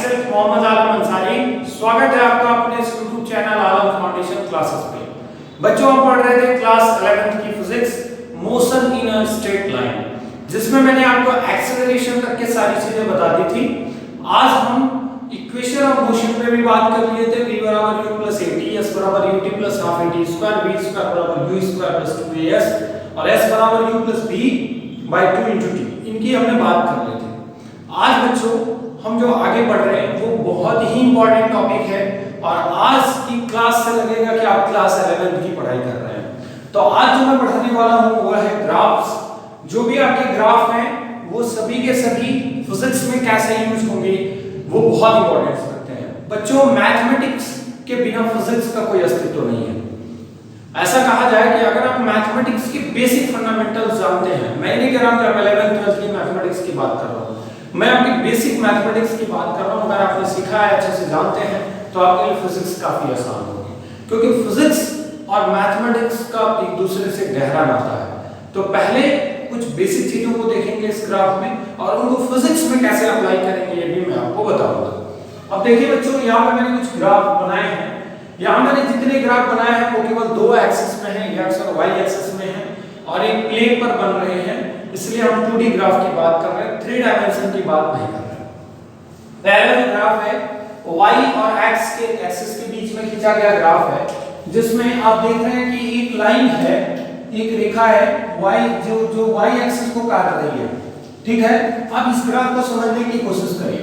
myself Mohammad आलम अंसारी। स्वागत है आपका अपने इस YouTube चैनल आलम फाउंडेशन क्लासेस पे। बच्चों हम पढ़ रहे थे क्लास 11th की physics motion in a straight line, जिसमें मैंने आपको एक्सेलरेशन तक के सारी चीजें बता दी थी। आज हम इक्वेशन ऑफ मोशन पे भी बात कर लिए थे। v बराबर u प्लस at, s बराबर ut plus half at square, v square बराबर u स्क्वायर प्लस 2as और s बराबर u प्लस v बाय 2 into t। इनकी हमने बात कर ली थी। आज बच्चों हम जो आगे बढ़ रहे हैं वो बहुत ही इंपॉर्टेंट टॉपिक है और आज की क्लास से लगेगा कि आप क्लास 11th की पढ़ाई कर रहे हैं। तो आज जो मैं पढ़ाने वाला हूँ वो है ग्राफ्स। जो भी आपके ग्राफ हैं वो सभी के सभी फिजिक्स में कैसे यूज होंगे वो बहुत इंपॉर्टेंस रखते हैं। बच्चों मैथमेटिक्स के बिना फिजिक्स का कोई अस्तित्व नहीं है। ऐसा कहा जाए कि अगर आप मैथमेटिक्स के बेसिक फंडामेंटल्स जानते हैं, मैं नहीं कह रहा हूं कि आप 11th 12th की मैथमेटिक्स की बात कर रहा हूं, मैं आपकी बेसिक मैथमेटिक्स की बात कर रहा हूं। अगर आपने सीखा है, अच्छे से जानते हैं, तो आपके लिए फिजिक्स काफी आसान होगी, क्योंकि फिजिक्स और मैथमेटिक्स का एक दूसरे से गहरा नाता है। तो पहले कुछ बेसिक चीजों को देखेंगे इस ग्राफ में और उनको फिजिक्स में कैसे अप्लाई करेंगे ये भी मैं आपको बताऊंगा। अब देखिए बच्चों, यहाँ पे मैंने कुछ ग्राफ बनाए हैं। यहाँ मैंने जितने ग्राफ बनाए हैं वो केवल दो एक्सिस में है, एक्स और वाई एक्सिस में है और एक प्लेन पर बन रहे हैं, इसलिए हम 2D ग्राफ की बात कर रहे हैं, 3 डायमेंशन की बात नहीं कर रहे। पहला जो ग्राफ है y और x के एक्सिस के बीच में खींचा गया ग्राफ है, जिसमें आप देख रहे हैं कि एक लाइन है, एक रेखा है y जो y एक्सिस को काट रही है। ठीक है, अब इस ग्राफ को समझने की कोशिश करिए।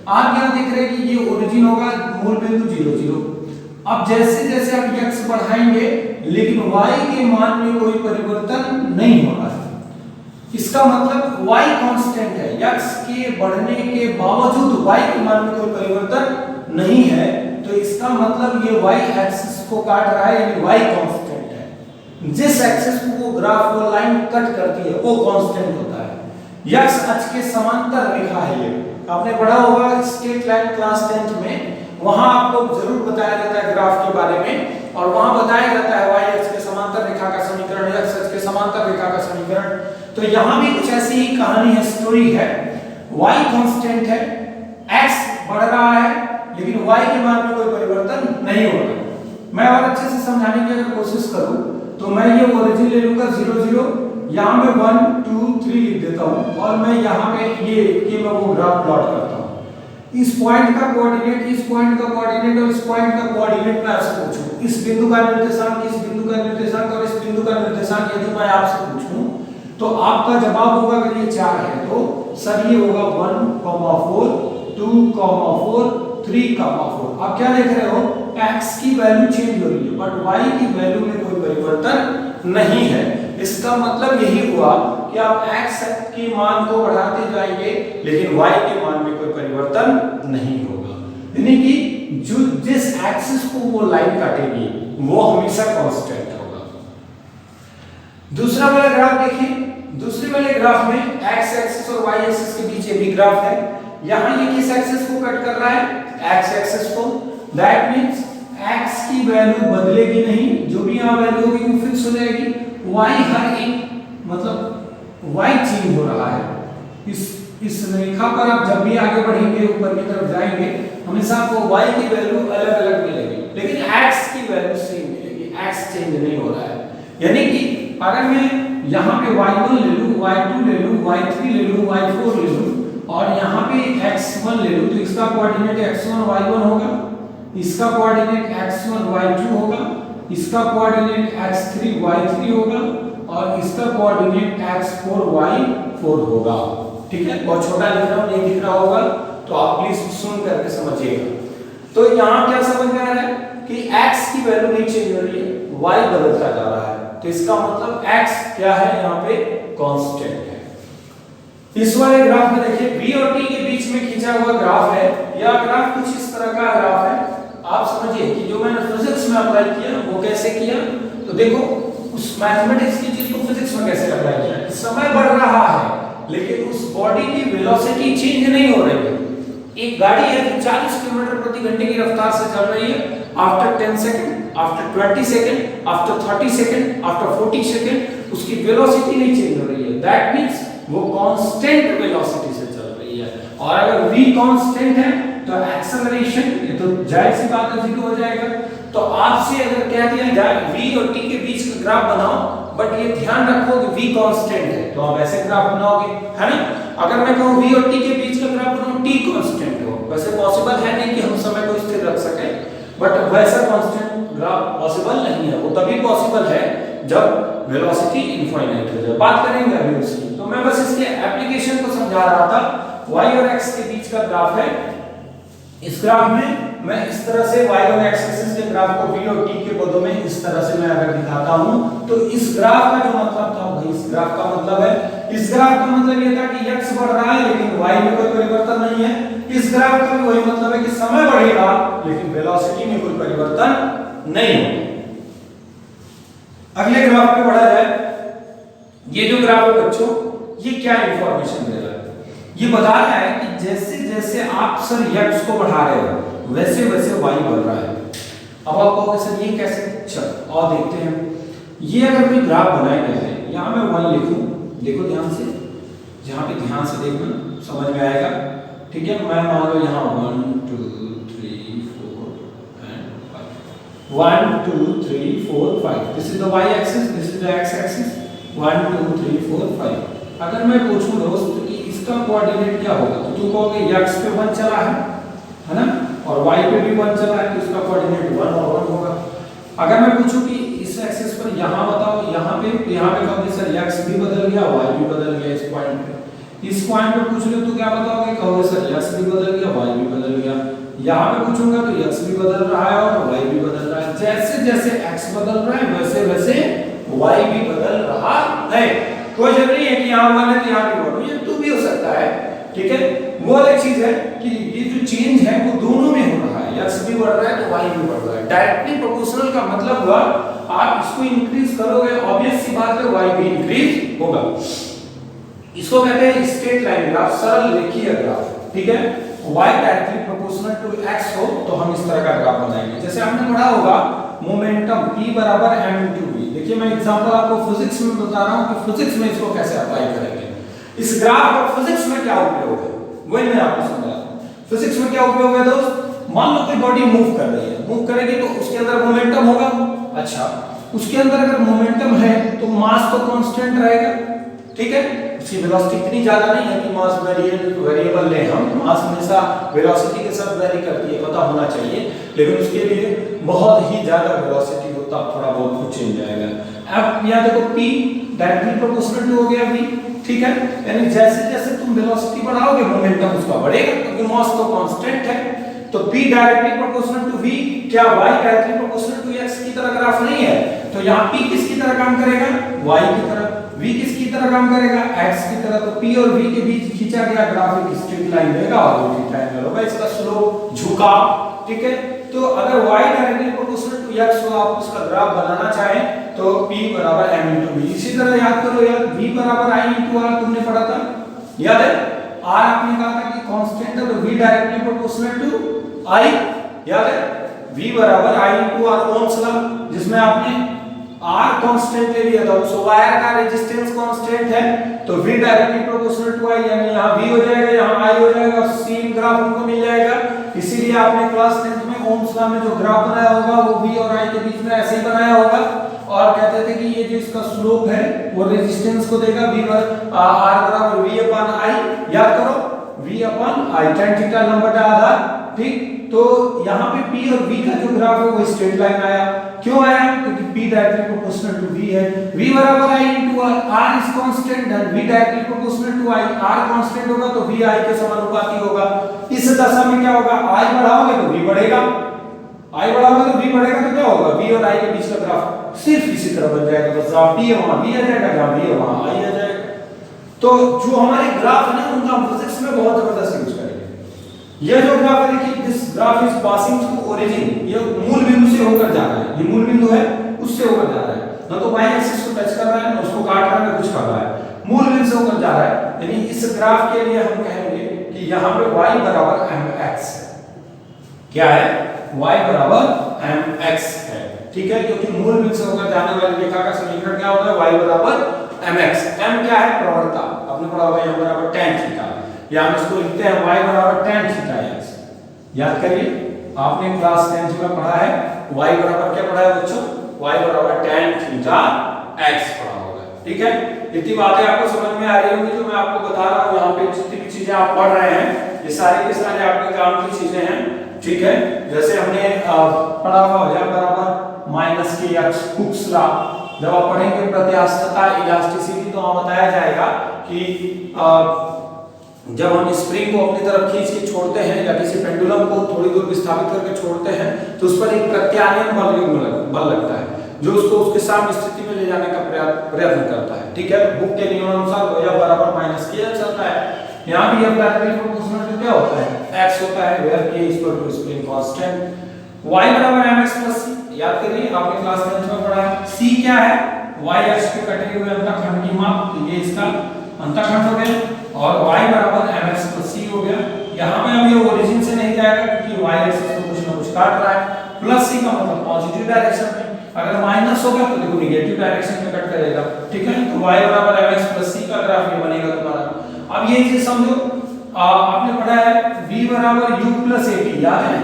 आप यहाँ देख रहे हैं कि ये ओरिजिन होगा मूल बिंदु 0 0। अब जैसे जैसे आप x बढ़ाएंगे लेकिन y के मान में कोई परिवर्तन नहीं होगा। इसका मतलब y कांस्टेंट है, x के बढ़ने के बावजूद y के मान में कोई परिवर्तन नहीं है, तो इसका मतलब ये y एक्सिस को काट रहा है, यानी y कांस्टेंट है। जिस एक्सिस को वो ग्राफ वो लाइन कट करती है वो कांस्टेंट होता है। x अक्ष के समांतर रेखा है। ये आपने पढ़ा होगा स्ट्रेट लाइन क्लास 10th में, वहां आपको जरूर बताया जाता है ग्राफ के बारे में और वहां बताया जाता है y अक्ष के समांतर रेखा का समीकरण, x अक्ष के समांतर रेखा का समीकरण। तो यहां भी कुछ ऐसी ही कहानी है, स्टोरी है। y कांस्टेंट है, x बढ़ रहा है लेकिन y के मान में कोई परिवर्तन नहीं हो रहा। मैं और अच्छे से समझाने की अगर कोशिश करूं तो मैं ये ओरिजिन ले लूंगा 0 0, यहां मैं 1 2 3 लिख देता हूं और मैं यहां पे ये मैं वो ग्राफ प्लॉट करता हूं। इस पॉइंट का कोऑर्डिनेट, इस पॉइंट का कोऑर्डिनेट और इस पॉइंट का कोऑर्डिनेट मैं आपसे पूछूं, इस बिंदु का निर्देशांक, इस बिंदु का निर्देशांक और इस बिंदु का निर्देशांक यदि मैं आपसे पूछूं तो आपका जवाब होगा अगर ये 4 है तो सर ये होगा 1, 4, 2, 4, 3, 4। आप क्या देख रहे हो, x की वैल्यू चेंज हो रही है बट y की वैल्यू में कोई परिवर्तन नहीं है। इसका मतलब यही हुआ कि आप x के मान को बढ़ाते जाएंगे लेकिन y के मान में कोई परिवर्तन नहीं होगा, यानी कि जो जिस एक्सिस को वो लाइन काटेगी वो हमेशा कांस्टेंट होगा। दूसरा वाला ग्राफ देखिए, दूसरे वाले ग्राफ में x एक्सिस और y एक्सिस के बीच भी ग्राफ है। यहां ये किस एक्सिस को कट कर रहा है, x एक्सिस को। दैट मींस x की वैल्यू बदलेगी नहीं, जो भी यहां वैल्यू होगी वो फिक्स हो जाएगी। y हर एक मतलब y चेंज हो रहा है। इस रेखा पर आप जब भी आगे बढ़ेंगे, ऊपर की तरफ जाएंगे, हमेशा आपको y की वैल्यू अलग-अलग मिलेगी लेकिन x की वैल्यू सेम मिलेगी, x चेंज नहीं हो रहा है। यानी कि अगर मैं यहाँ पे y1 ले लूं, y2 ले लूं, y3 ले लूं, y4 ले लूं और यहाँ पे x1 ले लूं तो इसका कोऑर्डिनेट x1 y1 होगा, इसका कोऑर्डिनेट x1 y2 होगा, इसका कोऑर्डिनेट x3 y3 होगा और इसका कोऑर्डिनेट x4 y4 होगा। ठीक है, बहुत छोटा लिख रहा हूं, नहीं दिख रहा होगा तो आप प्लीज सुन करके समझिएगा। तो यहाँ क्या समझ में आ रहा है कि x की वैल्यू नहीं चेंज हो रही है, y बदलता जा रहा है, तो इसका मतलब x क्या है, यहाँ पे कांस्टेंट है। इस वाले ग्राफ में देखिए v और t के बीच में खींचा हुआ ग्राफ है। यह ग्राफ कुछ इस तरह का ग्राफ है। आप समझिए कि जो मैंने फिजिक्स में अप्लाई किया वो कैसे किया, तो देखो उस मैथमेटिक्स की चीज को फिजिक्स में कैसे अप्लाई किया। समय बढ़ रहा है लेकिन उस बॉडी की वेलोसिटी चेंज नहीं हो रही है। एक गाड़ी है जो 40 किलोमीटर प्रति घंटे की रफ्तार से चल रही है, after 10 second, after 20 second, after 30 second, after 40 second उसकी वेलोसिटी नहीं चेंज हो रही है। दैट मींस वो कांस्टेंट वेलोसिटी से चल रही है और अगर v कांस्टेंट है तो एक्सेलरेशन, ये तो जाहिर सी बात है, 0 हो जाएगा। तो आपसे अगर कह दिया जाए v और t के बीच का ग्राफ बनाओ, बट ये ध्यान रखो कि v कांस्टेंट है, तो आप ऐसे ग्राफ बनाओगे, है ना। अगर मैं कहूं v और t के बीच का ग्राफ बनाओ, t कांस्टेंट हो, वैसे पॉसिबल है नहीं कि हम समय को स्थिर रख सके, बट वैसा कांस्टेंट ग्राफ पॉसिबल नहीं है। वो तभी पॉसिबल है जब वेलोसिटी इनफाइनाइट हो जाए। बात करेंगे अभी उसकी। तो मैं बस इसके एप्लीकेशन को समझा रहा था। y और x के बीच का ग्राफ है। इस ग्राफ में मैं इस तरह से y और x एक्सिस के ग्राफ को v और t के पदों में इस तरह से मैं अगर दिखाता हूं, तो इस ग्राफ का जो मतलब था वही इस ग्राफ का मतलब है। इस ग्राफ का मतलब ये था कि x बढ़ रहा है लेकिन y में कोई परिवर्तन नहीं है। इस ग्राफ का भी वही मतलब है कि समय बढ़ेगा लेकिन वेलोसिटी में कोई परिवर्तन नहीं होगा। अगले ग्राफ पे बढ़ा जाए। ये जो ग्राफ है बच्चों, ये क्या इंफॉर्मेशन दे रहा है? ये बता रहा है कि जैसे जैसे आप सर x को बढ़ा रहे हो वैसे वैसे y बढ़ रहा है। अब आप कहोगे सर ये कैसे? चल और देखते हैं। ये अगर कोई ग्राफ बनाया गया है, यहां मैं 1 लिखूं, देखो ध्यान से, जहां पे ध्यान से देखना समझ में आएगा, ठीक है। मैं मान लो यहां 1 2 3 4 and 5, 1 2 3 4 5, this is the y axis, this is the x axis, 1 2 3 4 5। अगर मैं पूछूं दोस्त कि इसका कोऑर्डिनेट क्या होगा, तो तुम कहोगे x पे 1 चला है ना, और y पे भी 1 चला है, तो इसका कोऑर्डिनेट 1 और 1 होगा। अगर मैं पूछूं कि इस एक्सिस पर यहां बताओ, यहां पे कहोगे सर x भी बदल गया, y भी बदल गया। इस पॉइंट पे, इस पॉइंट पे पूछ लो तो क्या बताओगे? कहोगे सर x भी बदल गया, y भी बदल गया। यहां पे पूछूंगा तो x भी बदल रहा है और y भी बदल रहा है। जैसे जैसे x बदल रहा है वैसे वैसे y भी बदल रहा है। कोई जरूरी है कि यहाँ 1 है तो यहाँ भी 1 हो, ये 2 भी हो सकता है, ठीक है। वो अलग चीज है कि ये जो चेंज है वो दोनों में हो रहा है, x भी बढ़ रहा है तो y भी बढ़ रहा है। डायरेक्टली प्रोपोर्शनल का मतलब हुआ आप इसको इंक्रीज करोगे, ऑब्वियस सी बात है y भी इंक्रीज होगा। इसको कहते हैं स्ट्रेट लाइन ग्राफ, सरल रेखीय ग्राफ, ठीक है। y directly proportional to x हो तो हम इस तरह का ग्राफ बनाएंगे। जैसे आपने पढ़ा होगा मोमेंटम P बराबर m into v। देखिए मैं एग्जांपल आपको फिजिक्स में बता रहा हूं कि फिजिक्स में इसको कैसे अप्लाई करेंगे। इस ग्राफ का फिजिक्स में क्या उपयोग है वही मैं आपको समझाता हूं। फिजिक्स में क्या उपयोग है दोस्त? मान लो कोई बॉडी मूव कर रही है, मूव करेगी तो उसके अंदर मोमेंटम होगा। अच्छा, उसके अंदर अगर मोमेंटम है तो मास तो कांस्टेंट रहेगा, ठीक है। उसकी वेलोसिटी इतनी ज्यादा नहीं है कि मास वेरिएबल ले हम, मास हमेशा वेलोसिटी के साथ वेरी करती है, पता होना चाहिए, लेकिन उसके लिए बहुत ही ज्यादा वेलोसिटी हो तब थोड़ा बहुत कुछ चेंज आएगा। अब यहां देखो p डायरेक्टली प्रोपोर्शनल टू हो गया v, ठीक है। यानी जैसे जैसे तुम वेलोसिटी बढ़ाओगे मोमेंटम उसका बढ़ेगा क्योंकि मास तो कांस्टेंट है। तो p directly proportional to v, क्या y directly proportional to x की तरह ग्राफ नहीं है? तो यहां p किसकी तरह काम करेगा? y की तरह। v किसकी तरह काम करेगा? x की तरह। तो p और v के बीच खींचा गया ग्राफ एक स्ट्रेट लाइन देगा और वो ट्रायंगल होगा, इसका स्लोप झुकाव, ठीक है। तो अगर y directly proportional to x हो, आप उसका ग्राफ बनाना चाहें तो p बराबर m into v। इसी तरह याद करो यार, v बराबर i into r तुमने पढ़ा था, याद है? r आपने कहा था कि कांस्टेंट है तो v directly proportional to i, याद है? v बराबर i into r Ohm's law, जिसमें आपने r कांस्टेंट ले लिया था, उस वायर का रेजिस्टेंस कांस्टेंट है तो v directly proportional to i, यानी यहां v हो जाएगा, यहां i हो जाएगा, सेम ग्राफ हमको मिल जाएगा। इसीलिए आपने क्लास 10th में ओम्स लॉ में जो ग्राफ बनाया होगा वो v और i के बीच में ऐसे ही बनाया होगा और कहते थे कि ये जो इसका स्लोप है वो रेजिस्टेंस को देगा v r बराबर v अपॉन i। याद करो v upon i, tan theta लंबा आधार, ठीक। तो यहाँ पे p और v का जो ग्राफ है वो स्ट्रेट लाइन आया। क्यों आया? क्योंकि p directly proportional to v है। v बराबर i into r, r is constant and v directly proportional to i, r constant होगा तो v i के समानुपाती होगा। इस दशा में क्या होगा? i बढ़ाओगे तो v बढ़ेगा, i बढ़ाओगे तो v बढ़ेगा, तो क्या होगा? v और i के बीच का ग्राफ सिर्फ इसी तरह बन जाएगा, बस जहां p है वहां v आ जाएगा, जहां v है वहां i आ जाएगा। तो जो हमारे ग्राफ है ना उनका हम फिजिक्स में बहुत जबरदस्त यूज करेंगे। यह जो ग्राफ है देखिए, this graph is passing through origin, ये मूल बिंदु से होकर जा रहा है, ये मूल बिंदु है उससे होकर जा रहा है, ना तो y एक्सिस को टच कर रहा है ना उसको काट रहा है ना कुछ कर रहा है, मूल बिंदु से होकर जा रहा है। यानी इस ग्राफ के लिए हम कहेंगे कि यहां पे y बराबर mx है। क्या है? y बराबर mx है, ठीक है, क्योंकि मूल बिंदु से होकर जाने वाली रेखा का समीकरण क्या होता है? y बराबर mx। m क्या है? प्रवणता, आपने पढ़ा होगा, यहाँ बराबर tan थीटा। या हम इसको लिखते हैं y बराबर tan थीटा x। याद करिए, आपने क्लास 10th में पढ़ा है y बराबर क्या पढ़ा है बच्चों, y बराबर tan थीटा x पढ़ा होगा। ठीक है, इतनी बातें आपको समझ में आ रही होंगी जो मैं आपको बता रहा हूँ। यहाँ पे जितनी भी चीजें आप पढ़ रहे हैं ये सारी के सारे आपके काम की चीजें हैं। ठीक है, जैसे हमने पढ़ा हुआ y बराबर माइनस के x हुक्स लॉ, जब आप पढ़ेंगे प्रत्यास्थता इलास्टिसिटी तो वहां बताया जाएगा कि जब हम स्प्रिंग को अपनी तरफ खींच के छोड़ते हैं या किसी पेंडुलम को थोड़ी दूर विस्थापित करके छोड़ते हैं तो उस पर एक प्रत्यानयन बल लगता है जो उसको उसके साम्य स्थिति में ले जाने का प्रयत्न करता है। ठीक है, बुक के नियमानुसार y बराबर माइनस के चलता है। यहाँ भी अब डायरेक्टली प्रोपोर्शनल टू क्या होता है, x होता है, where k is equal to spring constant. y बराबर mx प्लस c, याद करिए आपने क्लास 10 में पढ़ा है। c क्या है, y अक्ष पे कटे हुए अंतःखंड की माप, तो ये इसका अंतःखंड हो गया और y बराबर mx प्लस c हो गया। यहाँ पे अब ये ओरिजिन से नहीं जाएगा क्योंकि y एक्सिस को कुछ ना कुछ काट रहा है। प्लस c का मतलब पॉजिटिव डायरेक्शन में, अगर माइनस होगा तो देखो निगेटिव डायरेक्शन में कट करेगा। ठीक है, तो y बराबर mx प्लस c का ग्राफ ये बनेगा तुम्हारा। अब ये चीज समझो, आपने पढ़ा है v बराबर u प्लस at, याद है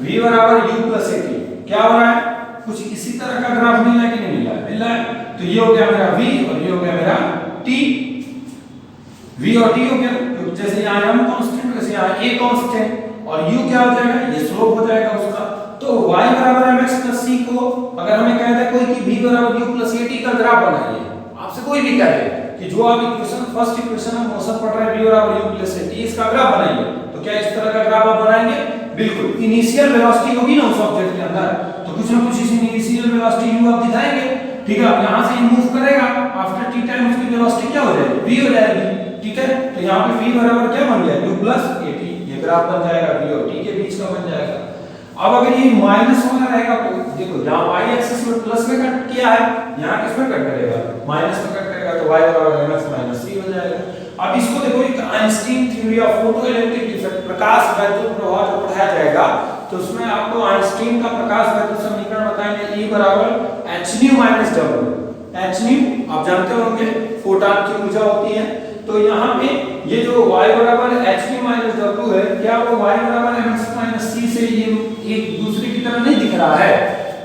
v बराबर u प्लस at क्या हो रहा है, कुछ इसी तरह का ग्राफ मिला है कि नहीं मिला है, मिला है। तो ये हो गया मेरा v और ये हो गया मेरा t, v और t हो गया। तो जैसे यहाँ m कांस्टेंट वैसे यहाँ a कांस्टेंट और u क्या हो जाएगा, ये स्लोप हो जाएगा उसका। तो y बराबर mx प्लस c को अगर हमें कहता है कोई कि v बराबर u प्लस at का ग्राफ बनाइए, आपसे कोई भी कहे कि जो आप इक्वेशन फर्स्ट इक्वेशन में मोशन पढ़ रहे हैं v बराबर u प्लस at इसका ग्राफ बनाइए, तो क्या इस तरह का ग्राफ आप बनाएंगे, बिल्कुल इनिशियल वेलोसिटी होगी ना उस ऑब्जेक्ट के अंदर, तो कुछ ना कुछ इस इनिशियल वेलोसिटी u आप दिखाएंगे। ठीक है, अब यहां से मूव करेगा, आफ्टर t टाइम उसकी वेलोसिटी क्या हो जाएगी, v हो जाएगी। ठीक है, तो यहां पे v बराबर क्या बन गया, u प्लस at, ये ग्राफ बन जाएगा v और t के बीच का बन जाएगा। अब अगर ये माइनस वाला रहेगा तो देखो यहाँ y एक्सिस में प्लस में कट किया है, यहाँ किस में कट करेगा, माइनस में कट करेगा, तो y बराबर mx माइनस c हो जाएगा। अब इसको देखो एक Einstein theory of photoelectric effect, प्रकाश वैद्युत प्रभाव जो पढ़ाया जाएगा तो उसमें आपको आइंस्टीन का प्रकाश वैद्युत समीकरण बताएंगे, E बराबर hν माइनस w। hν आप जानते होंगे फोटॉन की ऊर्जा होती है, तो यहाँ पे ये जो y बराबर hν माइनस w है, क्या वो y बराबर mx माइनस c से ये एक दूसरे की तरह नहीं दिख रहा है,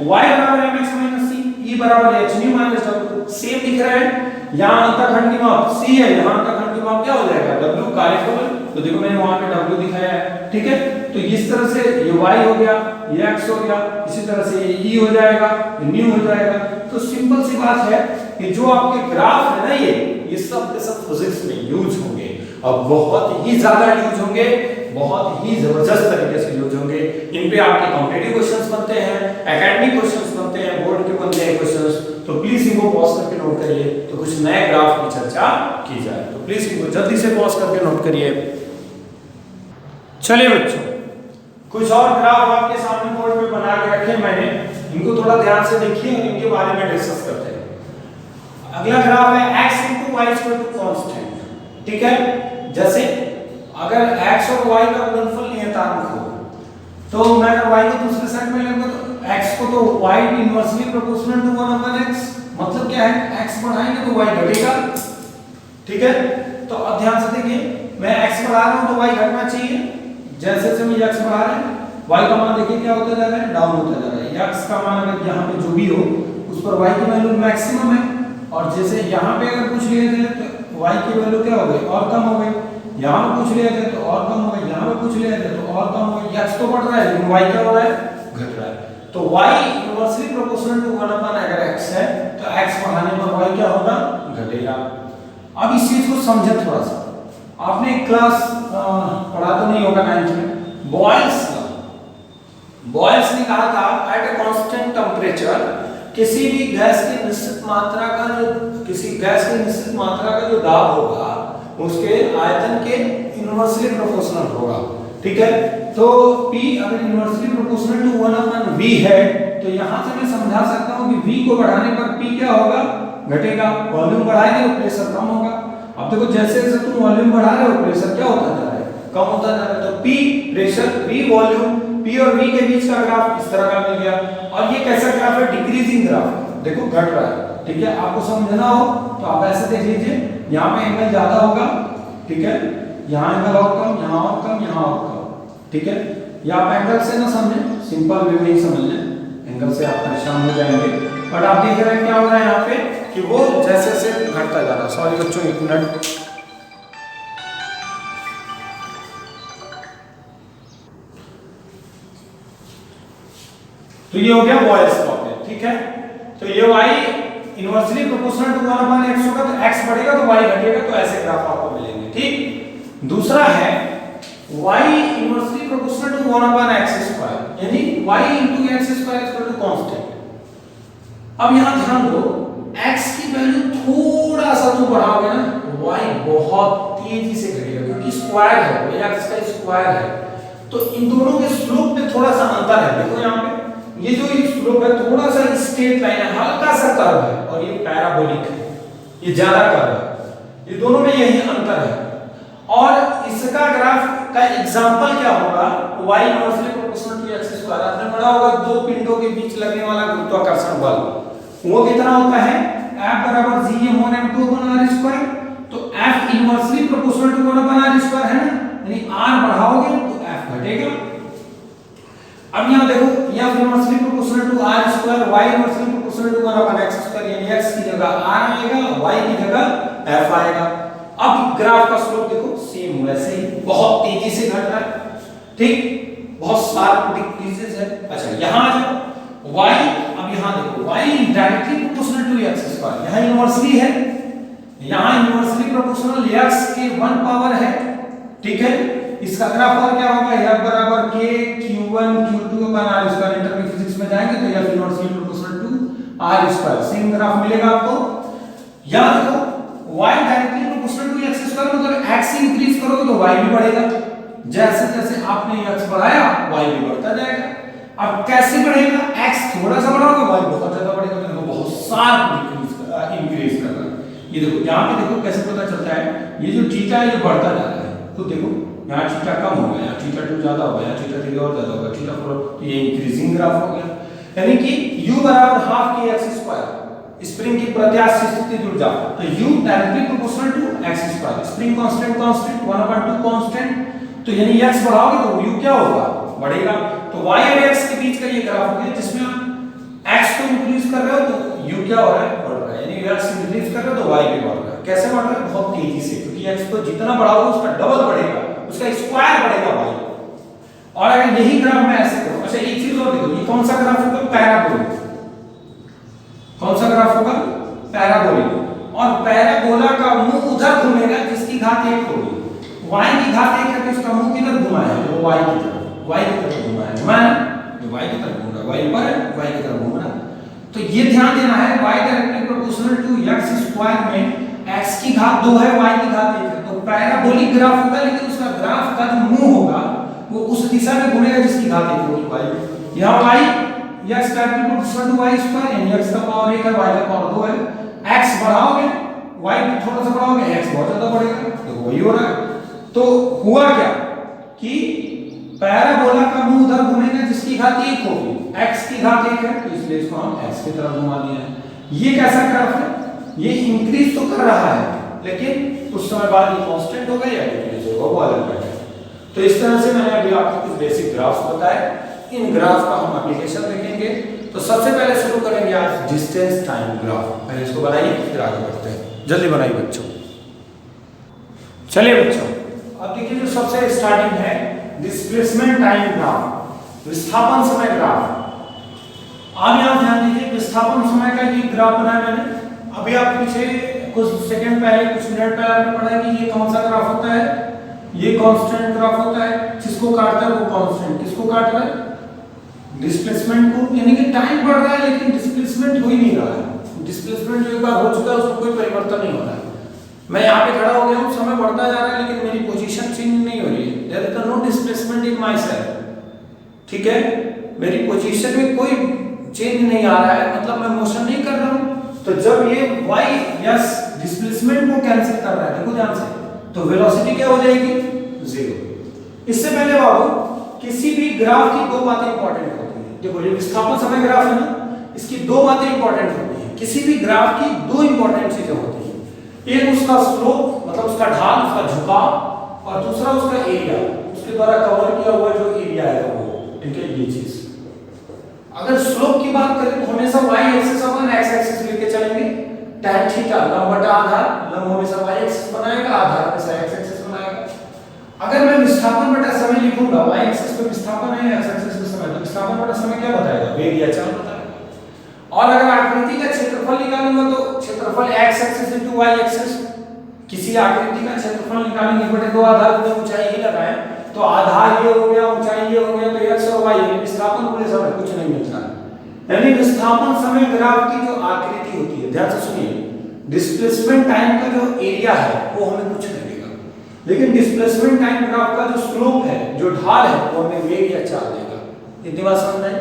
y बराबर mx माइनस c, E बराबर hν माइनस w सेम दिख रहा है। यहाँ अंतःखंड की माप c है, यहाँ अंतःखंड की माप क्या हो जाएगा, w कार्यफल, तो देखो मैंने वहां पे w दिखाया है। ठीक है, तो इस तरह से ये y हो गया, ये x हो गया, इसी तरह से ये e हो जाएगा, ये न्यू हो जाएगा। तो सिंपल सी बात है कि जो आपके ग्राफ है ना ये सब के सब फिजिक्स में यूज होंगे और बहुत ही ज्यादा यूज होंगे, बहुत ही जबरदस्त तरीके से यूज होंगे। इन पे आपके कॉम्पिटिटिव क्वेश्चंस बनते हैं, एकेडमिक क्वेश्चंस बनते हैं, बोर्ड के बनते हैं क्वेश्चंस, तो प्लीज इनको पॉज करके नोट करिए। तो कुछ नए ग्राफ की चर्चा की जाए, तो प्लीज इनको जल्दी से पॉज करके नोट करिए। चलिए बच्चों, कुछ और ग्राफ आपके सामने बोर्ड पे बना के रखे मैंने, इनको थोड़ा ध्यान से देखिए और इनके बारे में डिस्कस करते हैं। अगला ग्राफ है x * y = कांस्टेंट। ठीक है, जैसे अगर x और y का गुणनफल नियतांक हो तो मैं अगर y को दूसरे साइड में लेंगे तो x को तो y inversely proportional to 1/x, मतलब क्या है x बढ़ाएंगे तो y घटेगा। ठीक है, तो अब ध्यान से देखिए, मैं x बढ़ा रहा हूं तो y घटना चाहिए, जैसे जैसे हम x बढ़ा रहे हैं y का मान देखिए क्या होता जा रहा है, डाउन होता जा रहा है। x का मान अगर यहाँ पे जो भी हो उस पर y की वैल्यू मैक्सिमम है, और जैसे यहाँ पे अगर पूछ लिए थे तो y की वैल्यू क्या हो गई, और कम हो गई, यहाँ पे पूछ लिए थे तो और कम हो गई, यहाँ पे पूछ लिए थे तो और कम हो गई। x तो बढ़ रहा है लेकिन y क्या हो रहा है, घट रहा है। तो y इनवर्सली प्रोपोर्शनल टू 1 अगर x है तो x बढ़ाने पर y क्या होगा, घटेगा। अब इस चीज को समझे थोड़ा सा, आपने एक क्लास पढ़ा तो नहीं होगा 9th में, बॉयल्स ने कहा था एट ए कांस्टेंट टेंपरेचर किसी भी गैस की निश्चित मात्रा का जो दाब होगा उसके आयतन के इनवर्सली प्रोपोर्शनल होगा। ठीक है, तो P अगर इनवर्सली प्रोपोर्शनल टू 1/v है तो यहां से मैं समझा सकता हूं कि v को बढ़ाने पर P क्या होगा, घटेगा। वॉल्यूम बढ़ाएंगे तो प्रेशर कम होगा। अब देखो जैसे जैसे तुम वॉल्यूम बढ़ा रहे हो प्रेशर क्या होता जा रहा है, कम होता जा रहा है। तो P pressure, V volume, P और V के बीच का ग्राफ इस तरह का मिल गया। और ये कैसा ग्राफ है, डिक्रीजिंग ग्राफ, देखो घट रहा है। ठीक है, आपको समझना हो तो आप ऐसे देख लीजिए, यहाँ पे एंगल ज्यादा होगा ठीक है, यहाँ एंगल और कम, यहाँ और कम, यहाँ और कम, ठीक है। या आप एंगल से ना समझें, सिंपल वे में ही समझ लें, एंगल से आप परेशान हो जाएंगे। बट आप देख रहे हैं क्या हो रहा है यहाँ पे कि वो जैसे जैसे घटता जा रहा है। सॉरी बच्चों, एक मिनट। तो ये हो गया बॉयल्स लॉ पे, ठीक है। तो ये y inversely proportional to 1/x होगा, तो x बढ़ेगा तो y घटेगा, तो ऐसे ग्राफ आपको मिलेंगे, ठीक। दूसरा है y inversely proportional to 1/x², यानी y * x² कांस्टेंट। अब यहां ध्यान दो, x की वैल्यू थोड़ा सा तो बढ़ाओगे ना, y बहुत तेजी से घटेगा, क्योंकि स्क्वायर है, वो x का स्क्वायर है। तो इन दोनों के स्लोप में थोड़ा सा अंतर है। देखो यहाँ पे ये जो स्लोप है थोड़ा सा स्ट्रेट लाइन है, हल्का सा कर्व है, और ये पैराबोलिक है, ये ज्यादा कर्व है। ये दोनों में यही अंतर है। और इसका ग्राफ का एग्जांपल क्या होगा, y inversely proportional to x²। आपने पढ़ा होगा दो पिंडों के बीच लगने वाला गुरुत्वाकर्षण बल, वो कितना होता है, F = G(m1m2/r²)। तो F inversely proportional to 1/r² है ना, यानी r बढ़ाओगे तो F घटेगा। अब यहां देखो, F inversely proportional to r², y inversely proportional to 1/x², यानी x की जगह r आएगा, y की जगह f आएगा। अब ग्राफ का स्लोप देखो सेम वैसे ही बहुत तेजी से घट रहा है, ठीक, बहुत शार्प डिक्रीजेस है। अच्छा यहां आ जाओ, y, अब यहां देखो y directly proportional to x², यहां इनवर्सली है, यहां इनवर्सली प्रोपोर्शनल x के 1 पावर है, ठीक है। इसका ग्राफ और क्या होगा, F = k q1 q2/r²। Inter की फिजिक्स में जाएंगे तो F inversely proportional to r², same graph मिलेगा आपको। यहां देखो y directly proportional to x², मतलब x इंक्रीज करोगे तो y भी बढ़ेगा, जैसे जैसे आपने x बढ़ाया y भी बढ़ता जाएगा। अब कैसे बढ़ेगा, x थोड़ा सा बढ़ाओगे y बहुत ज्यादा बढ़ेगा, तो बहुत शार्प इंक्रीज कर रहा है। ये देखो यहां पे देखो कैसे पता चलता है, ये जो थीटा है ये बढ़ता जा रहा है, तो देखो यहाँ थीटा कम हो गया, यहाँ θ2 ज्यादा हो गया, θ3 और ज्यादा हो गया, θ4, तो ये इंक्रीजिंग ग्राफ हो गया। यानी कि u = ½ kx², स्प्रिंग की प्रत्यास्थ स्थिति जुड़ जाओ, तो u directly proportional to x², spring constant 1/2 constant, तो यानी x बढ़ाओगे तो u क्या होगा, बढ़ेगा। तो y और x के बीच का ये ग्राफ हो गया, जिसमें आप x को इंक्रीज कर रहे हो तो u क्या हो रहा है, बढ़ रहा है, यानी x इंक्रीज कर रहे हो तो y भी बढ़ रहा है। कैसे बढ़ रहा है, बहुत तेजी से, क्योंकि x को जितना बढ़ाओगे उसका डबल बढ़ेगा, उसका स्क्वायर बढ़ेगा y। और अगर यही ग्राफ मैं ऐसे करूं, अच्छा एक चीज और देखो, ये कौन सा ग्राफ होगा, पैराबोलिक। कौन सा ग्राफ होगा, पैराबोलिक। और पैराबोला का मुंह उधर घूमेगा जिसकी घात 1 होगी, y की घात 1 है तो इसका मुंह किधर घुमा है, वो y की तरफ घुमा है, जो y की तरफ घूम रहा है, y ऊपर है, y की तरफ घूम रहा है। तो ये ध्यान देना है, y directly proportional to x² में x की घात 2 है, y की घात 1 है, तो पैराबोलिक ग्राफ होगा, लेकिन उसका ग्राफ का जो मुंह होगा वो उस दिशा में घूमेगा जिसकी घात 1 होगी, y। यहाँ y x directly proportional to y², यानी x का पावर 1 है, y का पावर 2 है। x बढ़ाओगे y थोड़ा सा बढ़ाओगे, x बहुत ज्यादा बढ़ेगा, तो वही हो रहा है। तो हुआ क्या कि पैराबोला का मुंह उधर घूमेगा जिसकी घात 1 होगी, x की घात 1 है, तो इसलिए इसको हम x की तरफ घुमा दिया है। ये कैसा ग्राफ है, ये इंक्रीज तो कर रहा है, लेकिन कुछ समय बाद ये कांस्टेंट होगा या डिक्रीज होगा, वो अलग बात है। तो इस तरह से मैंने अभी आपको कुछ बेसिक ग्राफ्स बताए, इन ग्राफ का हम एप्लीकेशन देखेंगे। तो सबसे पहले शुरू करेंगे आज डिस्टेंस टाइम ग्राफ। पहले इसको बनाइए फिर आगे बढ़ते हैं, जल्दी बनाइए बच्चों। चलिए बच्चों, अब देखिए जो सबसे स्टार्टिंग है डिस्प्लेसमेंट टाइम ग्राफ, विस्थापन समय ग्राफ। आप यहां ध्यान दीजिए, विस्थापन समय का ये ग्राफ बनाया मैंने। अभी आप पीछे कुछ सेकंड पहले, कुछ मिनट पहले आपने पढ़ा कि ये कौन सा ग्राफ होता है, ये कांस्टेंट ग्राफ होता है। जिसको काटता है वो कांस्टेंट, किसको काट रहा है, डिस्प्लेसमेंट को, यानी कि टाइम बढ़ रहा है लेकिन डिस्प्लेसमेंट हो ही नहीं रहा है। डिस्प्लेसमेंट जो एक बार हो चुका है उसमें कोई परिवर्तन नहीं हो रहा है। मैं यहाँ पे खड़ा हो गया हूँ, समय बढ़ता जा रहा है लेकिन मेरी पोजीशन चेंज नहीं हो रही है, there is no displacement in my self, ठीक है। मेरी पोजीशन में कोई चेंज नहीं आ रहा है, मतलब मैं मोशन नहीं कर रहा हूँ। तो जब ये y यस डिस्प्लेसमेंट को कैंसिल कर रहा है, देखो ध्यान से, तो वेलोसिटी क्या हो जाएगी, 0। इससे पहले बाबू किसी भी ग्राफ की दो बातें इंपॉर्टेंट होती हैं। देखो ये विस्थापन समय ग्राफ है ना, इसकी दो बातें इंपॉर्टेंट होती हैं। किसी भी ग्राफ की दो इंपॉर्टेंट चीजें होती हैं। एक उसका स्लोप मतलब उसका ढाल, उसका झुकाव, और दूसरा उसका एरिया, उसके द्वारा कवर किया हुआ जो एरिया है वो, ठीक है, ये चीज। अगर स्लोप की बात करें तो हमेशा y एक्सिस अपन x एक्सिस लेके चलेंगे। tan थीटा लंब बटा आधार, लंब हमेशा y एक्सिस बनाएगा, आधार हमेशा x एक्सिस बनाएगा। अगर मैं विस्थापन बटा समय लिखूंगा, y एक्सिस पे विस्थापन है, x एक्सिस पे समय, तो विस्थापन बटा समय क्या बताएगा? वेग या चाल बताएगा। और अगर आकृति का क्षेत्रफल निकालूंगा तो क्षेत्रफल x axis into y axis, किसी आकृति का क्षेत्रफल निकालेंगे बटे दो आधार पे ऊंचाई ही लगाएं, तो आधार ये हो गया, ऊंचाई ये हो गया, तो x और y विस्थापन पूरे समय कुछ नहीं मिलता है। यानी विस्थापन समय ग्राफ की जो आकृति होती है, ध्यान से सुनिए, डिस्प्लेसमेंट टाइम का जो एरिया है वो हमें कुछ नहीं देगा, लेकिन डिस्प्लेसमेंट टाइम ग्राफ का जो स्लोप है, जो ढाल है, वो हमें वेग या चाल देगा। इतनी बात समझ में आई?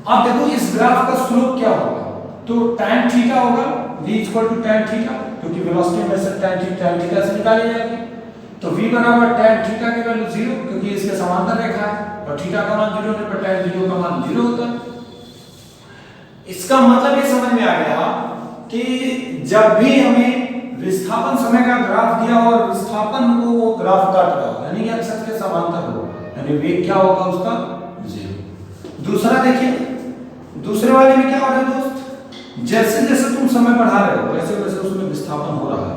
अब देखो इस ग्राफ का स्लोप क्या होगा, तो tan थीटा होगा, v tan थीटा, क्योंकि वेलोसिटी में से tan थीटा से निकाली जाएगी, तो v बराबर tan थीटा की वैल्यू 0, क्योंकि इसके समांतर रेखा है और थीटा का मान 0 होने पर tan 0 का मान 0 होता है। इसका मतलब ये समझ में आ गया कि जब भी हमें विस्थापन समय का ग्राफ दिया और विस्थापन को वो ग्राफ काट रहा हो, यानी कि अक्ष के समांतर हो, यानी वेग क्या होगा उसका? 0। दूसरा देखिए, दूसरे वाले में क्या हो रहा है दोस्त, जैसे जैसे तुम समय बढ़ा रहे हो वैसे वैसे उसमें विस्थापन हो रहा है,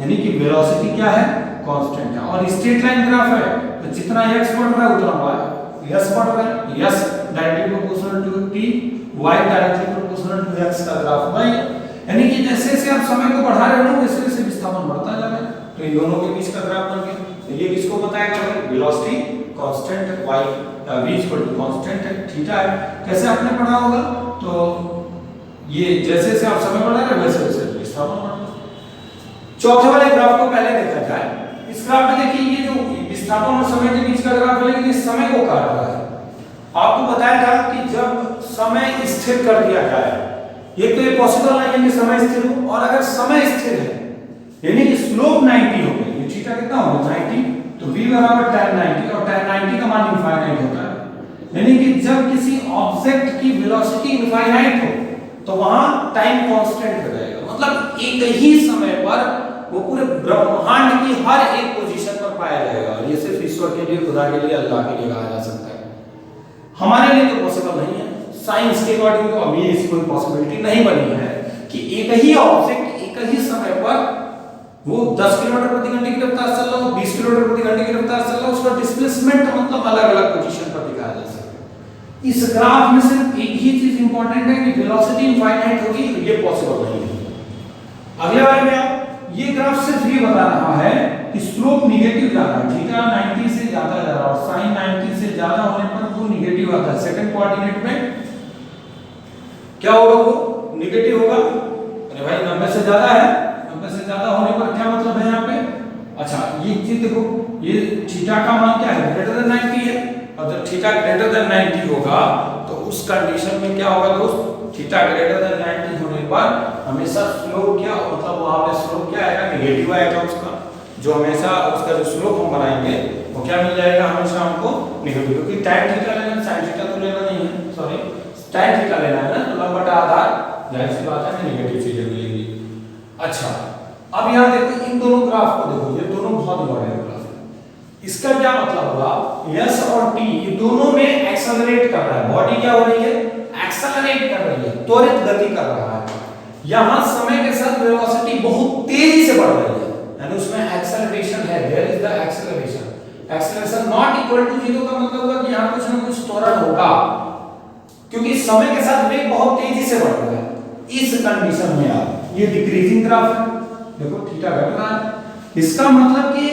यानी कि वेलोसिटी क्या है? कांस्टेंट है। और स्ट्रेट लाइन ग्राफ है, तो जितना x बढ़ रहा है उतना y, s बढ़ रहा है, s directly proportional to t, y directly proportional to x का ग्राफ y, यानी कि जैसे जैसे आप समय को बढ़ा रहे हो वैसे वैसे विस्थापन बढ़ता जा रहा है, तो इन दोनों के बीच का ग्राफ बन गया। तो ये किसको बताएगा भाई? वेलोसिटी कांस्टेंट है, y v कांस्टेंट है, थीटा है। कैसे आपने पढ़ा होगा, तो ये जैसे जैसे आप समय बढ़ा रहे हो वैसे वैसे विस्थापन बढ़ता है। चौथे वाले ग्राफ को पहले देखा जाए। इस ग्राफ में देखिए ये जो विस्थापन और समय के बीच का ग्राफ है, लेकिन इस समय को काट रहा है। आपको बताया था कि जब समय स्थिर कर दिया जाए, ये तो ये पॉसिबल नहीं है कि समय स्थिर हो, और अगर समय स्थिर है यानी कि स्लोप 90 हो गई, ये थीटा कितना हो गया? 90, तो v बराबर tan 90, और tan 90 का मान इनफाइनाइट होता है। यानी कि जब किसी ऑब्जेक्ट की वेलोसिटी इनफाइनाइट हो तो वहां टाइम कांस्टेंट हो जाएगा, मतलब एक ही समय पर वो पूरे ब्रह्मांड की हर एक पोजीशन पर पाया जाएगा। ये सिर्फ ईश्वर के लिए, खुदा के लिए, अल्लाह के लिए कहा जा सकता है, हमारे लिए तो पॉसिबल नहीं है। साइंस के अकॉर्डिंग तो अभी इसकी कोई पॉसिबिलिटी नहीं बनी है कि एक ही ऑब्जेक्ट एक ही समय पर वो 10 किलोमीटर प्रति घंटे की रफ्तार से चल रहा हो, 20 किलोमीटर प्रति घंटे की रफ्तार से चल रहा हो, उसका डिस्प्लेसमेंट मतलब अलग-अलग पोजीशन पर दिखाया जा सकता है। इस ग्राफ में सिर्फ एक ही चीज इंपॉर्टेंट है कि वेलोसिटी इनफाइनाइट होगी, ये पॉसिबल नहीं है। अगले वाले में आप ये ग्राफ सिर्फ ये बता रहा है कि स्लोप निगेटिव जा रहा है, थीटा 90 से ज्यादा जा रहा है और sin 90 से ज्यादा होने पर वो निगेटिव आता है। सेकंड कोऑर्डिनेट में क्या होगा? वो निगेटिव होगा। अरे भाई 90 से ज्यादा है, 90 से ज्यादा होने पर क्या मतलब है यहाँ पे? अच्छा ये चीज देखो, ये थीटा का मान क्या है? ग्रेटर देन 90 है, और जब थीटा ग्रेटर देन 90 होगा तो उस कंडीशन में क्या होगा दोस्त? थीटा ग्रेटर देन 90 होने पर हमेशा स्लोप क्या, मतलब वहां पे स्लोप क्या आएगा? निगेटिव आएगा उसका, जो हमेशा उसका जो स्लोप हम बनाएंगे वो क्या मिल जाएगा? हमेशा हमको निगेटिव, क्योंकि tan थीटा लेना, sin थीटा तो लेना नहीं है, सॉरी tan थीटा लेना है ना, तो लंब बटा आधार, जाहिर सी बात है निगेटिव चीजें मिलेंगी। अच्छा अब यहाँ देखो इन दोनों ग्राफ को देखो, ये दोनों बहुत इंपॉर्टेंट ग्राफ है। इसका क्या मतलब हुआ? s और t ये दोनों में एक्सेलरेट कर रहा है, बॉडी क्या हो रही है? एक्सेलरेट कर रही है, त्वरित गति कर रहा है। यहां समय के साथ वेलोसिटी बहुत तेजी से बढ़ रही है, यानी उसमें एक्सेलरेशन है, there is the acceleration. Acceleration not equal to 0 का मतलब होगा कि यहां कुछ ना कुछ त्वरण होगा, क्योंकि समय के साथ वेग बहुत तेजी से बढ़ रहा है। इस कंडीशन में आप ये डिक्रीजिंग ग्राफ है, देखो थीटा घट रहा है, इसका मतलब कि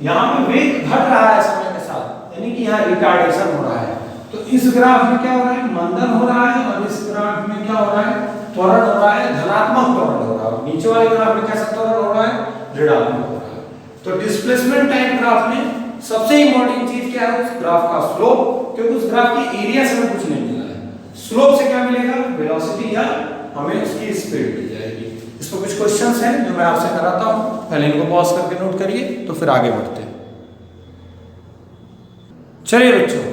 यहां पे वेग घट रहा है समय के साथ, यानी कि यहां रिटार्डेशन हो रहा है। तो इस ग्राफ में क्या हो रहा है? मंदन हो रहा है, और इस ग्राफ में क्या हो रहा है? त्वरण हो रहा है, धनात्मक त्वरण हो रहा है। नीचे वाले ग्राफ में कैसा त्वरण हो रहा है? ऋणात्मक हो रहा है। तो डिस्प्लेसमेंट टाइम ग्राफ में सबसे इंपॉर्टेंट चीज क्या है? उस ग्राफ का स्लोप, क्योंकि उस ग्राफ की एरिया से हमें कुछ नहीं मिला है। स्लोप से क्या मिलेगा? वेलोसिटी, या हमें उसकी स्पीड मिल जाएगी। इस पर कुछ क्वेश्चंस हैं जो मैं आपसे कराता हूं, पहले इनको पॉज करके नोट करिए, तो फिर आगे बढ़ते हैं। चलिए बच्चों,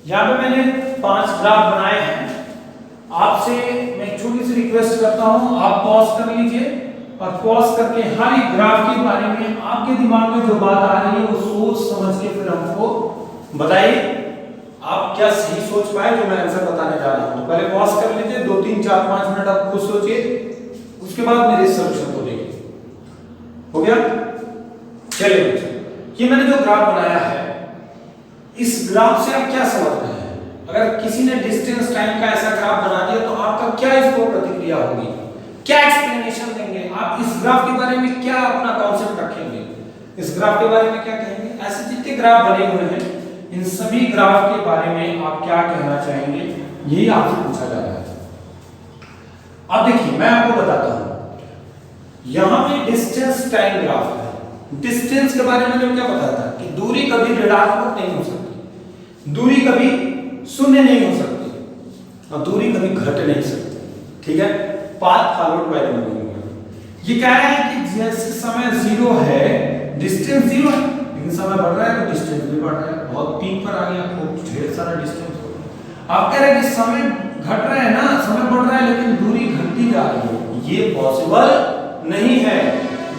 यहाँ पे मैंने 5 ग्राफ बनाए हैं। आपसे मैं छोटी सी रिक्वेस्ट करता हूं, आप पॉज कर लीजिए और पॉज करके हर एक ग्राफ के बारे में आपके दिमाग में जो बात आ रही है वो सोच समझ के फिर हमको बताइए आप क्या सही सोच पाए जो मैं आंसर बताने जा रहा हूं। तो पहले पॉज कर लीजिए, 2 3 4 5 मिनट आप खुद सोचिए, उसके बाद मेरे सॉल्यूशन को देखिए। हो गया? चलिए बच्चों, ये मैंने जो ग्राफ बनाया है, इस ग्राफ से आप क्या समझ रहे हैं? अगर किसी ने डिस्टेंस टाइम का ऐसा ग्राफ बना दिया तो आपका क्या इसको प्रतिक्रिया होगी, क्या एक्सप्लेनेशन देंगे आप? इस ग्राफ के बारे में क्या अपना कॉन्सेप्ट रखेंगे? इस ग्राफ के बारे में क्या कहेंगे? ऐसे जितने ग्राफ बने हुए हैं इन सभी ग्राफ के बारे में आप क्या कहना चाहेंगे, यही आपसे पूछा जा रहा है। अब देखिए मैं आपको बताता हूं, यहां पे डिस्टेंस टाइम ग्राफ है। डिस्टेंस के बारे में मैंने क्या बताया था कि दूरी कभी ऋणात्मक नहीं हो सकती, दूरी कभी शून्य नहीं हो सकती और दूरी कभी घट नहीं सकती। ठीक है, path followed by the moving. ये कह रहा है कि जैसे समय 0 है डिस्टेंस 0 है, लेकिन समय बढ़ रहा है तो डिस्टेंस भी बढ़ रहा है, बहुत पीक पर आ गया, खूब ढेर सारा डिस्टेंस हो गया। आप कह रहे हैं कि समय घट रहा है ना, समय बढ़ रहा है लेकिन दूरी घटती जा रही है, ये पॉसिबल नहीं है।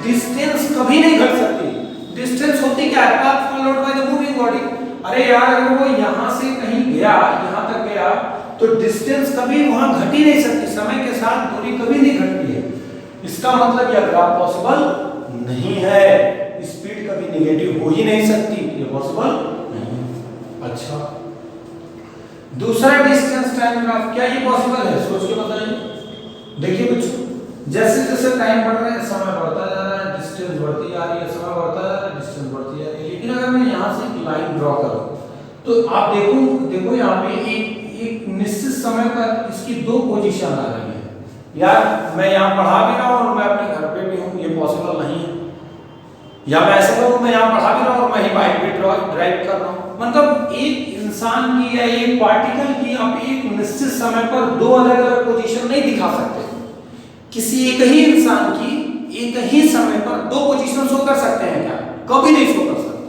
डिस्टेंस कभी नहीं घट सकती। डिस्टेंस होती क्या है? Path followed by the moving body. अरे यार अगर वो यहां से कहीं गया, यहां तक गया तो डिस्टेंस कभी वहां घट ही नहीं सकती, समय के साथ दूरी कभी नहीं घटती है। इसका मतलब यह ग्राफ पॉसिबल नहीं है, स्पीड कभी नेगेटिव हो ही नहीं सकती, ये पॉसिबल नहीं है। अच्छा, दूसरा डिस्टेंस टाइम ग्राफ, क्या ये पॉसिबल है? सोच के बताइए। देखिए बच्चों, जैसे जैसे टाइम बढ़ रहा है समय बढ़ता जा रहा है, डिस्टेंस बढ़ती जा रही है, समय बढ़ता जा रहा है, डिस्टेंस बढ़ती जा रही है। लेकिन अगर मैं यहां से एक लाइन ड्रॉ करूं तो आप देखो यहां पे एक निश्चित समय पर इसकी 2 पोजीशन आ रही है। यार मैं यहां पढ़ा भी रहा हूं और मैं अपने घर पे भी हूं, ये पॉसिबल नहीं है। या मैं ऐसे करूं, मैं यहां पढ़ा भी रहा हूं और मैं ही बाइक पे ड्राइव कर रहा हूं। मतलब एक इंसान की या एक पार्टिकल की आप एक निश्चित समय पर 2 अलग-अलग पोजीशन नहीं दिखा सकते। किसी एक ही इंसान की एक ही समय पर 2 पोजीशन शो कर सकते हैं क्या? कभी नहीं शो कर सकते।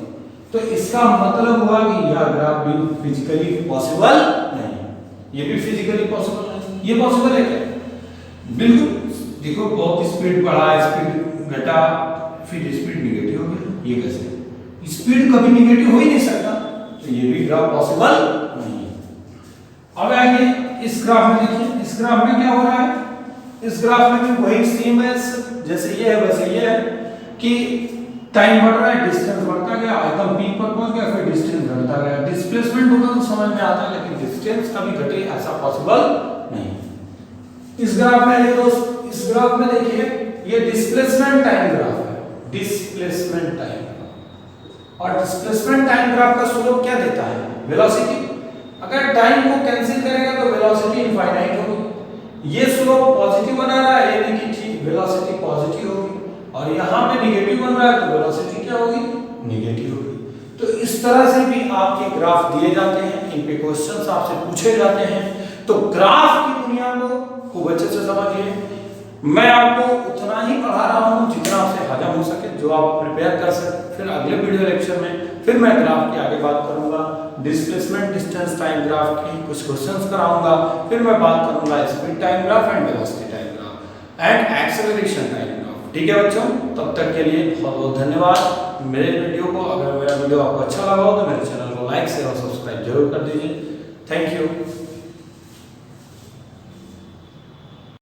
तो इसका मतलब हुआ कि यह ग्राफ भी फिजिकली पॉसिबल नहीं, ये भी फिजिकली पॉसिबल नहीं। ये पॉसिबल है क्या? बिल्कुल। देखो बहुत स्पीड बढ़ा, स्पीड घटा, फिर स्पीड नेगेटिव हो गया, ये कैसे? स्पीड कभी नेगेटिव हो ही नहीं सकता, तो ये भी ग्राफ पॉसिबल नहीं है। अब आगे इस ग्राफ में देखिए, इस ग्राफ में क्या हो रहा है? इस ग्राफ में भी वही सेम है, जैसे ये है वैसे ये है कि टाइम बढ़ रहा है, डिस्टेंस बढ़ता गया, एकदम पीक पर पहुंच गया, फिर डिस्टेंस घटता गया। डिस्प्लेसमेंट होता तो समझ में आता है, लेकिन डिस्टेंस कभी घटे ऐसा पॉसिबल नहीं। इस ग्राफ में ये दोस्त, इस ग्राफ में देखिए ये डिस्प्लेसमेंट टाइम ग्राफ है, डिस्प्लेसमेंट टाइम। और डिस्प्लेसमेंट टाइम ग्राफ का स्लोप क्या देता है? वेलोसिटी। अगर टाइम को कैंसिल करेगा तो वेलोसिटी इनफाइनाइट होगी। ये स्लोप पॉजिटिव बना रहा है, यानी कि ठीक वेलोसिटी पॉजिटिव होगी, और यहां पे नेगेटिव बन रहा है तो वेलोसिटी क्या होगी? नेगेटिव होगी। तो इस तरह से भी आपके ग्राफ दिए जाते हैं, इन पे क्वेश्चंस आपसे पूछे जाते हैं। तो ग्राफ की दुनिया को खूब अच्छे से समझिए। मैं आपको उतना ही पढ़ा रहा हूं जितना आपसे हजम हो सके, जो आप प्रिपेयर कर सके। फिर अगले वीडियो लेक्चर में फिर मैं ग्राफ की आगे बात करूंगा, डिस्प्लेसमेंट डिस्टेंस टाइम ग्राफ की कुछ क्वेश्चंस कराऊंगा। फिर मैं बात करूंगा speed time graph and velocity time graph and acceleration time graph. ठीक है बच्चों, तब तक के लिए बहुत बहुत धन्यवाद। मेरे वीडियो को, अगर मेरा वीडियो आपको अच्छा लगा हो तो मेरे चैनल को लाइक शेयर और सब्सक्राइब जरूर कर दीजिए। Thank you.